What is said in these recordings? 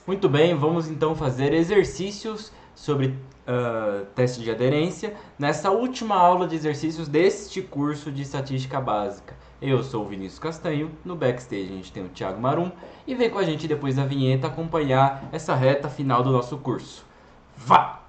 Muito bem, vamos então fazer exercícios sobre teste de aderência nessa última aula de exercícios deste curso de estatística básica. Eu sou o Vinícius Castanho, no backstage a gente tem o Thiago Marum e vem com a gente depois da vinheta acompanhar essa reta final do nosso curso. Vá!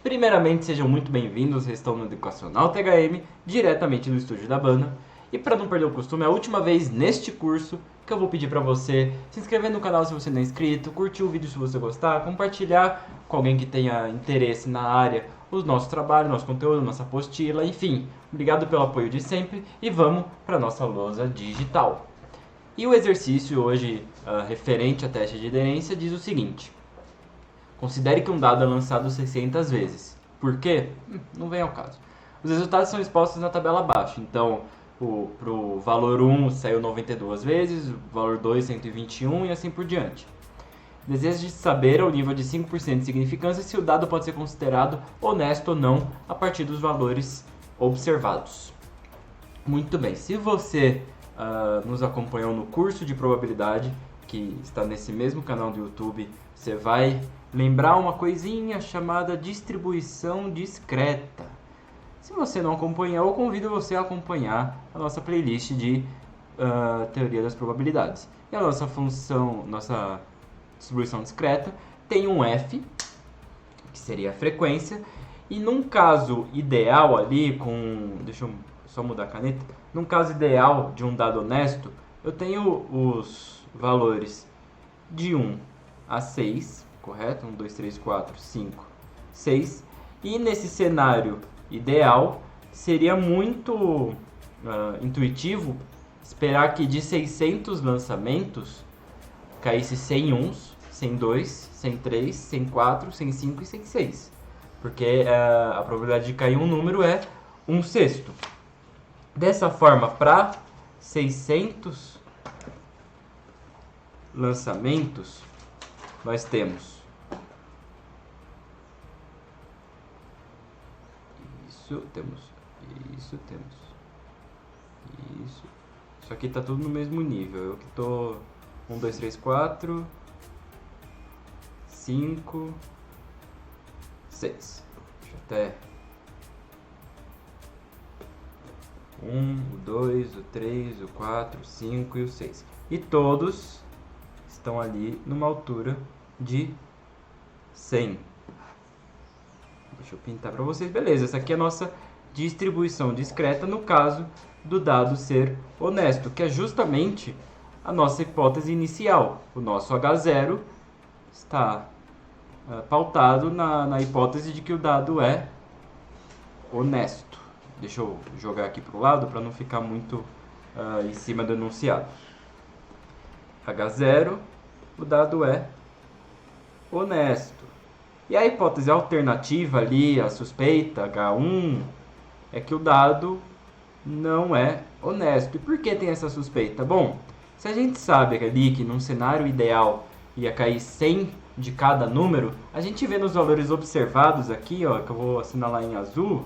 Primeiramente, sejam muito bem-vindos, vocês estão no Educacional THM, diretamente do estúdio da banda. E para não perder o costume, é a última vez neste curso que eu vou pedir para você se inscrever no canal se você não é inscrito, curtir o vídeo se você gostar, compartilhar com alguém que tenha interesse na área o nosso trabalho, nosso conteúdo, nossa apostila, enfim. Obrigado pelo apoio de sempre e vamos para a nossa lousa digital. E o exercício hoje, referente a teste de aderência, diz o seguinte: considere que um dado é lançado 600 vezes. Por quê? Não vem ao caso. Os resultados são expostos na tabela abaixo. Então, para o valor 1 saiu 92 vezes, o valor 2 121 e assim por diante. Deseja saber ao nível de 5% de significância se o dado pode ser considerado honesto ou não a partir dos valores observados. Muito bem, se você nos acompanhou no curso de probabilidade, que está nesse mesmo canal do YouTube, você vai lembrar uma coisinha chamada distribuição discreta. Se você não acompanhou, eu convido você a acompanhar a nossa playlist de teoria das probabilidades. E a nossa função, nossa distribuição discreta, tem um f, que seria a frequência, e num caso ideal ali, deixa eu só mudar a caneta, num caso ideal de um dado honesto, eu tenho os valores de 1 a 6, correto? 1, 2, 3, 4, 5, 6. E nesse cenário ideal, seria muito intuitivo esperar que de 600 lançamentos caísse 100 uns, 100 2, 100 3, 100 4, 100 5 e 100 6. Porque a probabilidade de cair um número é 1/6. Dessa forma, para 600 lançamentos, nós temos isso. Isso aqui tá tudo no mesmo nível. Eu que tô 1, 2, 3, 4, 5, 6. Deixa eu até 1, o 2, o 3, o 4, o 5 e o 6. E todos estão ali numa altura de 100. Deixa eu pintar para vocês. Beleza, essa aqui é a nossa distribuição discreta no caso do dado ser honesto, que é justamente a nossa hipótese inicial. O nosso H0 está pautado na hipótese de que o dado é honesto. Deixa eu jogar aqui para o lado para não ficar muito em cima do enunciado. H0, o dado é honesto. E a hipótese alternativa ali, a suspeita, H1, é que o dado não é honesto. E por que tem essa suspeita? Bom, se a gente sabe ali que num cenário ideal ia cair 100 de cada número, a gente vê nos valores observados aqui, ó, que eu vou assinalar em azul,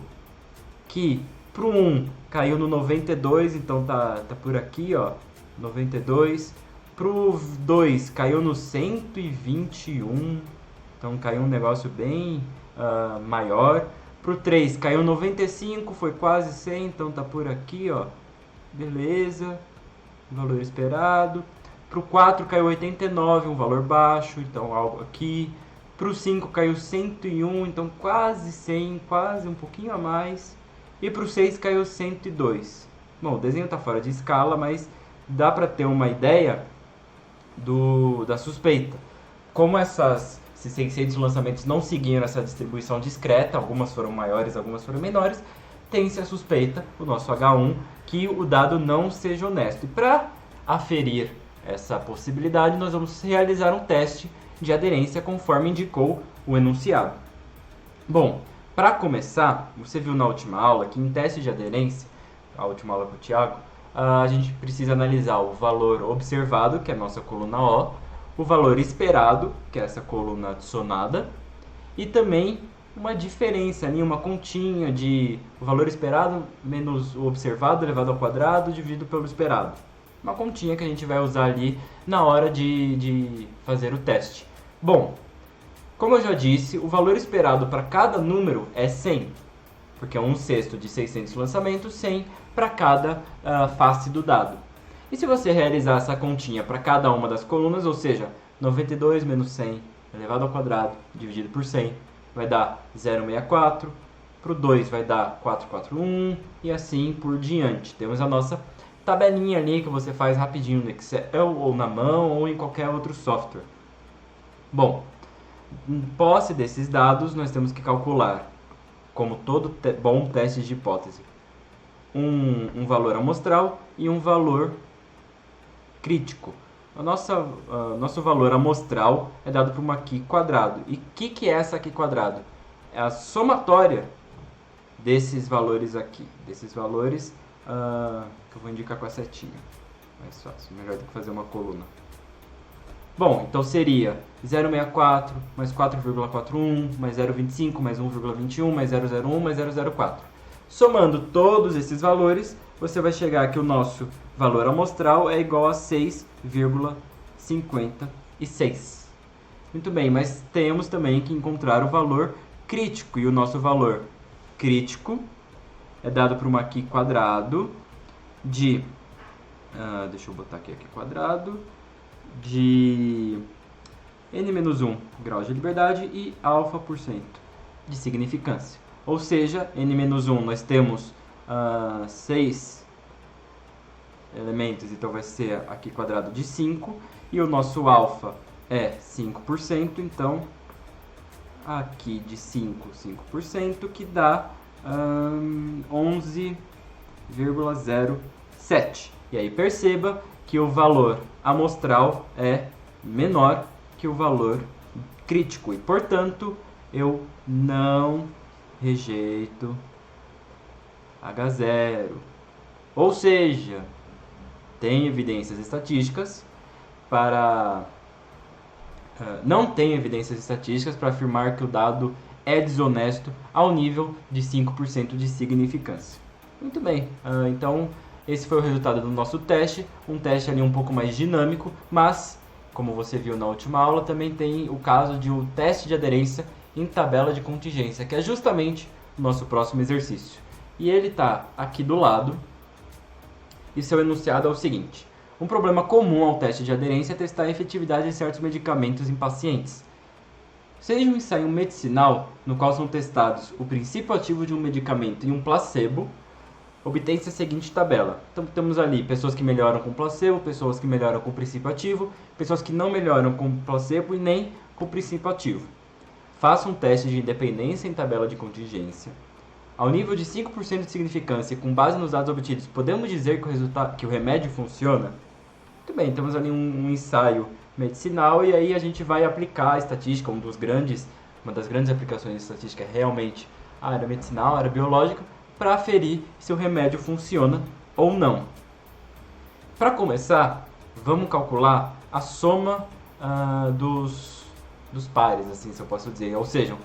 que pro 1 caiu no 92, então tá por aqui, ó, 92. Pro 2 caiu no 121, então caiu um negócio bem maior. Pro 3 caiu 95, foi quase 100, então tá por aqui, ó. Beleza, valor esperado. Pro 4 caiu 89, um valor baixo, então algo aqui. Pro 5 caiu 101, então quase 100, quase um pouquinho a mais. E pro 6 caiu 102. Bom, o desenho tá fora de escala, mas dá para ter uma ideia da suspeita. Como esses 600 lançamentos não seguiram essa distribuição discreta, algumas foram maiores, algumas foram menores, tem-se a suspeita, o nosso H1, que o dado não seja honesto. E para aferir essa possibilidade, nós vamos realizar um teste de aderência conforme indicou o enunciado. Bom, para começar, você viu na última aula que em teste de aderência, a última aula com o Thiago, a gente precisa analisar o valor observado, que é a nossa coluna O, o valor esperado, que é essa coluna adicionada, e também uma diferença ali, uma continha de o valor esperado menos o observado elevado ao quadrado dividido pelo esperado. Uma continha que a gente vai usar ali na hora de fazer o teste. Bom, como eu já disse, o valor esperado para cada número é 100, porque é 1/6 de 600 lançamentos, 100 para cada face do dado. E se você realizar essa continha para cada uma das colunas, ou seja, 92 menos 100 elevado ao quadrado dividido por 100, vai dar 0,64, para o 2 vai dar 441 e assim por diante. Temos a nossa tabelinha ali que você faz rapidinho no Excel ou na mão ou em qualquer outro software. Bom, em posse desses dados, nós temos que calcular, como todo bom teste de hipótese, um valor amostral e um valor crítico. Nosso valor amostral é dado por uma Q quadrado. E o que é essa Q quadrado? É a somatória desses valores aqui. Desses valores que eu vou indicar com a setinha. Mais fácil, melhor do que fazer uma coluna. Bom, então seria 0,64 mais 4,41 mais 0,25 mais 1,21 mais 0,01 mais 0,04. Somando todos esses valores, você vai chegar que o nosso valor amostral é igual a 6,56. Muito bem, mas temos também que encontrar o valor crítico. E o nosso valor crítico é dado por uma Q quadrado de... deixa eu botar aqui quadrado de n-1 graus de liberdade e α% de significância. Ou seja, n-1 nós temos 6 elementos, então vai ser aqui quadrado de 5, e o nosso alfa é 5%, então aqui de 5%, que dá 11,07. E aí perceba que o valor amostral é menor que o valor crítico, e portanto eu não rejeito H0. Ou seja, tem evidências estatísticas para... não tem evidências estatísticas para afirmar que o dado é desonesto ao nível de 5% de significância. Muito bem, então esse foi o resultado do nosso teste, um teste ali um pouco mais dinâmico, mas, como você viu na última aula, também tem o caso de um teste de aderência em tabela de contingência, que é justamente o nosso próximo exercício. E ele está aqui do lado, e seu enunciado é o seguinte: um problema comum ao teste de aderência é testar a efetividade de certos medicamentos em pacientes. Seja um ensaio medicinal, no qual são testados o princípio ativo de um medicamento e um placebo, obtém-se a seguinte tabela. Então temos ali pessoas que melhoram com placebo, pessoas que melhoram com princípio ativo, pessoas que não melhoram com placebo e nem com princípio ativo. Faça um teste de independência em tabela de contingência. Ao nível de 5% de significância, com base nos dados obtidos, podemos dizer que o remédio funciona? Muito bem, temos ali um ensaio medicinal e aí a gente vai aplicar a estatística, uma das grandes aplicações de estatística é realmente a área medicinal, a área biológica, para aferir se o remédio funciona ou não. Para começar, vamos calcular a soma dos pares, assim se eu posso dizer. Ou seja,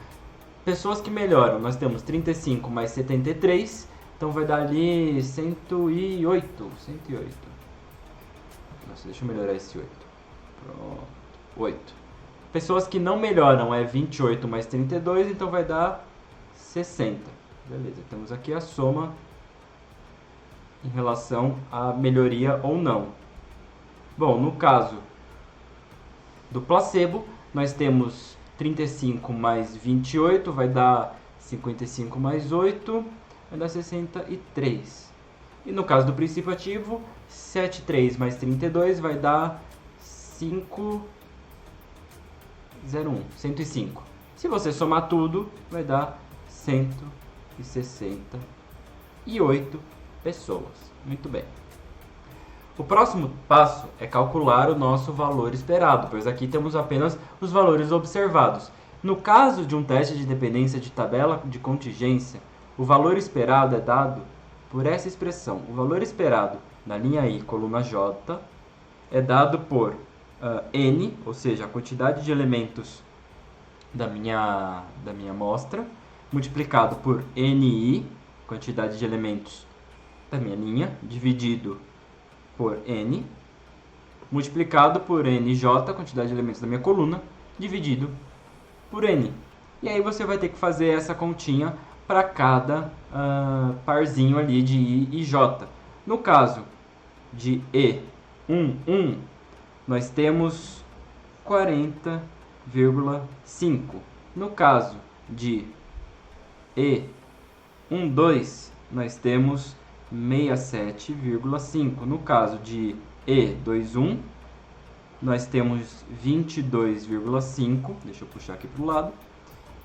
pessoas que melhoram, nós temos 35 mais 73, então vai dar ali 108. Nossa, deixa eu melhorar esse 8. Pronto, 8. Pessoas que não melhoram é 28 mais 32, então vai dar 60. Beleza, temos aqui a soma em relação à melhoria ou não. Bom, no caso do placebo, nós temos 35 mais 28, vai dar 55 mais 8, vai dar 63. E no caso do princípio ativo, 73 mais 32 vai dar 105. Se você somar tudo, vai dar 168 pessoas. Muito bem. O próximo passo é calcular o nosso valor esperado, pois aqui temos apenas os valores observados. No caso de um teste de dependência de tabela de contingência, o valor esperado é dado por essa expressão. O valor esperado na linha I, coluna J, é dado por N, ou seja, a quantidade de elementos da minha amostra, multiplicado por NI, quantidade de elementos da minha linha, dividido por N, multiplicado por NJ, quantidade de elementos da minha coluna, dividido por N. E aí você vai ter que fazer essa continha para cada parzinho ali de I e J. No caso de E11, nós temos 40,5. No caso de E12, nós temos 67,5. No caso de E21, nós temos 22,5. Deixa eu puxar aqui para o lado.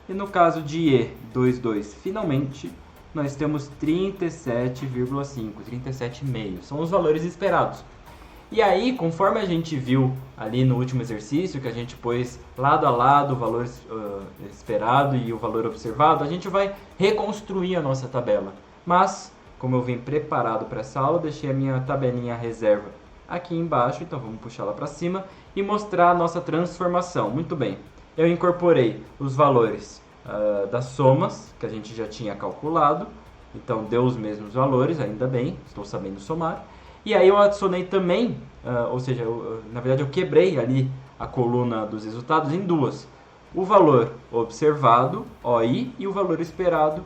E no caso de E22, finalmente, nós temos 37,5, 37,5. São os valores esperados. E aí, conforme a gente viu ali no último exercício, que a gente pôs lado a lado o valor esperado e o valor observado, a gente vai reconstruir a nossa tabela. Mas, como eu vim preparado para essa aula, deixei a minha tabelinha reserva aqui embaixo, então vamos puxar lá para cima e mostrar a nossa transformação. Muito bem, eu incorporei os valores das somas, que a gente já tinha calculado, então deu os mesmos valores, ainda bem, estou sabendo somar. E aí eu adicionei também, ou seja, na verdade eu quebrei ali a coluna dos resultados em duas. O valor observado, OI, e o valor esperado,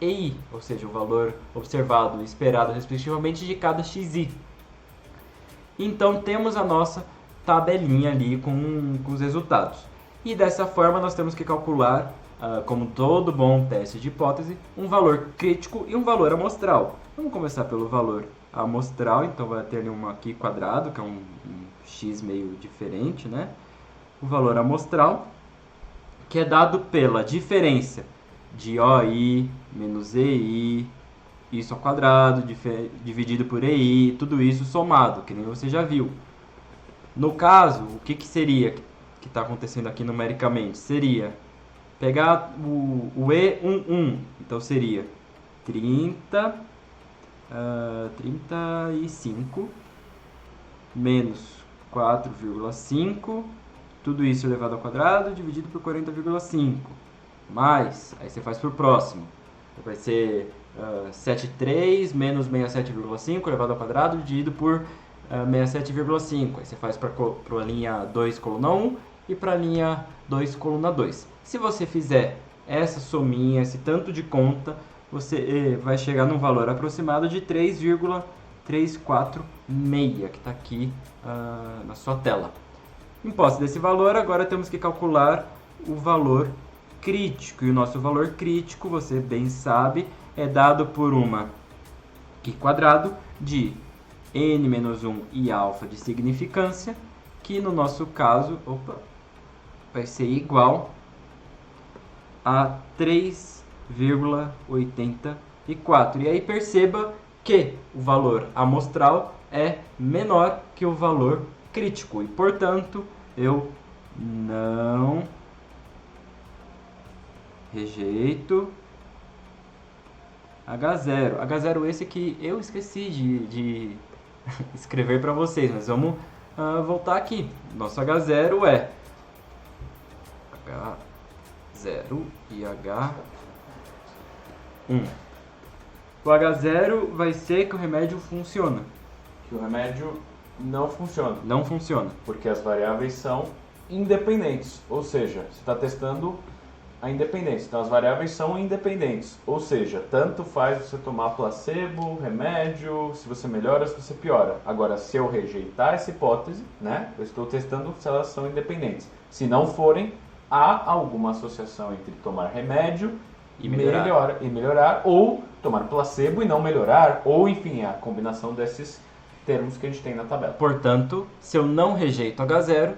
EI, ou seja, o valor observado e esperado respectivamente de cada XI. Então temos a nossa tabelinha ali com os resultados. E dessa forma nós temos que calcular, como todo bom teste de hipótese, um valor crítico e um valor amostral. Vamos começar pelo valor amostral, então vai ter ali um aqui quadrado, que é um x meio diferente, né? O valor amostral, que é dado pela diferença de OI menos EI, isso ao quadrado, dividido por EI, tudo isso somado, que nem você já viu. No caso, o que seria que está acontecendo aqui numericamente? Seria pegar o E11, então seria 35 menos 4,5, tudo isso elevado ao quadrado, dividido por 40,5, mais, aí você faz para o próximo, vai ser 73 menos 67,5 elevado ao quadrado, dividido por 67,5, aí você faz para a linha 2, coluna 1, e para a linha 2, coluna 2. Se você fizer essa sominha, esse tanto de conta, você vai chegar num valor aproximado de 3,346, que está aqui na sua tela. Em posse desse valor, agora temos que calcular o valor crítico. E o nosso valor crítico, você bem sabe, é dado por uma Q quadrado de n menos 1 e alfa de significância, que no nosso caso vai ser igual a 3,84. E aí perceba que o valor amostral é menor que o valor crítico. E, portanto, eu não rejeito H0. H0 esse que eu esqueci de escrever para vocês, mas vamos voltar aqui. Nosso H0 é H0 e H1. O H0 vai ser que o remédio funciona. Que o remédio não funciona. Não funciona. Porque as variáveis são independentes. Ou seja, você está testando a independência. Então as variáveis são independentes. Ou seja, tanto faz você tomar placebo, remédio, se você melhora, se você piora. Agora, se eu rejeitar essa hipótese, né, eu estou testando se elas são independentes. Se não forem, há alguma associação entre tomar remédio e melhorar, ou tomar placebo e não melhorar, ou enfim, a combinação desses termos que a gente tem na tabela. Portanto, se eu não rejeito H0,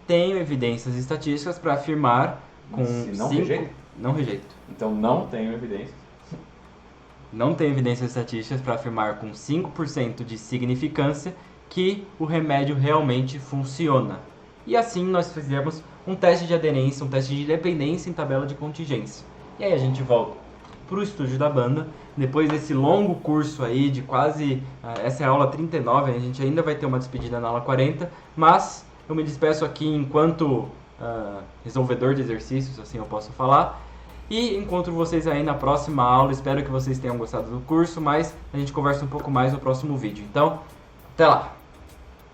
tenho evidências estatísticas para afirmar com Se não 5... rejeito? Não rejeito. Então não tenho evidências. Não tenho evidências estatísticas para afirmar com 5% de significância que o remédio realmente funciona. E assim nós fizemos um teste de aderência, um teste de dependência em tabela de contingência. E aí a gente volta para o estúdio da banda. Depois desse longo curso aí de quase... essa é a aula 39, a gente ainda vai ter uma despedida na aula 40, mas eu me despeço aqui enquanto resolvedor de exercícios, assim eu posso falar. E encontro vocês aí na próxima aula. Espero que vocês tenham gostado do curso, mas a gente conversa um pouco mais no próximo vídeo. Então, até lá!